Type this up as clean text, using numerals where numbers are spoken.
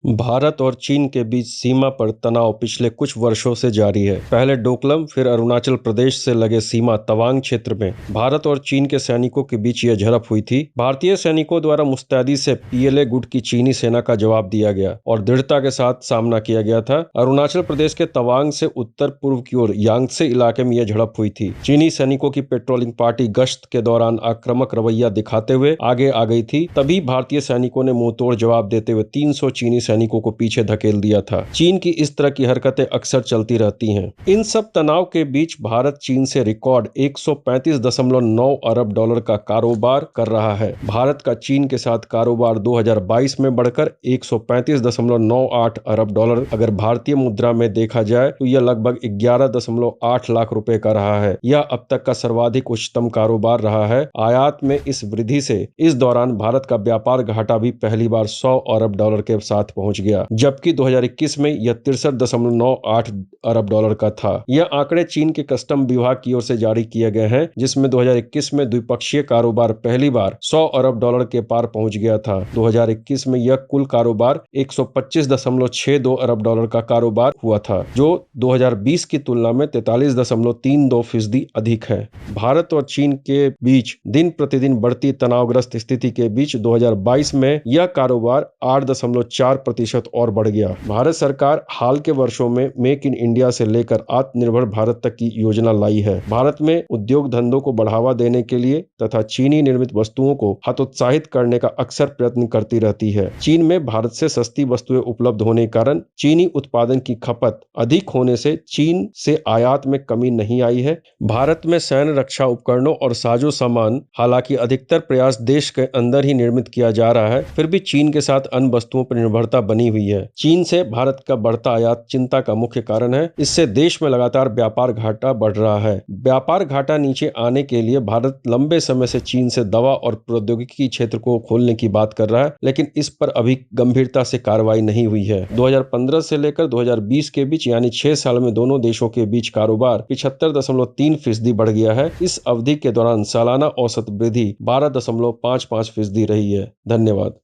भारत और चीन के बीच सीमा पर तनाव पिछले कुछ वर्षों से जारी है। पहले डोकलम, फिर अरुणाचल प्रदेश से लगे सीमा तवांग क्षेत्र में भारत और चीन के सैनिकों के बीच यह झड़प हुई थी। भारतीय सैनिकों द्वारा मुस्तैदी से पीएलए गुट की चीनी सेना का जवाब दिया गया और दृढ़ता के साथ सामना किया गया था। अरुणाचल प्रदेश के तवांग से उत्तर पूर्व की ओर यांगत्से इलाके में यह झड़प हुई थी। चीनी सैनिकों की पेट्रोलिंग पार्टी गश्त के दौरान आक्रामक रवैया दिखाते हुए आगे आ गई थी। तभी भारतीय सैनिकों ने मुंहतोड़ जवाब देते हुए 300 चीनी सैनिकों को पीछे धकेल दिया था। चीन की इस तरह की हरकतें अक्सर चलती रहती हैं। इन सब तनाव के बीच भारत चीन से रिकॉर्ड 135.9 अरब डॉलर का कारोबार कर रहा है। भारत का चीन के साथ कारोबार 2022 में बढ़कर 135.98 अरब डॉलर अगर भारतीय मुद्रा में देखा जाए तो यह लगभग 11.8 लाख रुपए का रहा है। यह अब तक का सर्वाधिक उच्चतम कारोबार रहा है। आयात में इस वृद्धि से इस दौरान भारत का व्यापार घाटा भी पहली बार 100 अरब डॉलर के साथ पहुंच गया, जबकि 2021 में यह 63.98 अरब डॉलर का था। यह आंकड़े चीन के कस्टम विभाग की ओर से जारी किए गए हैं, जिसमें 2021 में द्विपक्षीय कारोबार पहली बार 100 अरब डॉलर के पार पहुंच गया था। 2021 में यह कुल कारोबार 125.62 अरब डॉलर का कारोबार हुआ था, जो 2020 की तुलना में 43.32% अधिक है। भारत और चीन के बीच दिन प्रतिदिन बढ़ती तनावग्रस्त स्थिति के बीच 2022 में यह कारोबार 8.4% और बढ़ गया। भारत सरकार हाल के वर्षों में मेक इन इंडिया से लेकर आत्मनिर्भर भारत तक की योजना लाई है। भारत में उद्योग धंधों को बढ़ावा देने के लिए तथा चीनी निर्मित वस्तुओं को हतोत्साहित करने का अक्सर प्रयत्न करती रहती है। चीन में भारत से सस्ती वस्तुएं उपलब्ध होने के कारण चीनी उत्पादन की खपत अधिक होने से चीन से आयात में कमी नहीं आई है। भारत में सैन्य रक्षा उपकरणों और साजो सामान हालांकि अधिकतर प्रयास देश के अंदर ही निर्मित किया जा रहा है, फिर भी चीन के साथ अन्य वस्तुओं पर निर्भरता बनी हुई है। चीन से भारत का बढ़ता आयात चिंता का मुख्य कारण है। इससे देश में लगातार व्यापार घाटा बढ़ रहा है। व्यापार घाटा नीचे आने के लिए भारत लंबे समय से चीन से दवा और प्रौद्योगिकी क्षेत्र को खोलने की बात कर रहा है, लेकिन इस पर अभी गंभीरता से कार्रवाई नहीं हुई है। 2015 से लेकर 2020 के बीच यानी 6 साल में दोनों देशों के बीच कारोबार 75.3% बढ़ गया है। इस अवधि के दौरान सालाना औसत वृद्धि 12.55% रही है। धन्यवाद।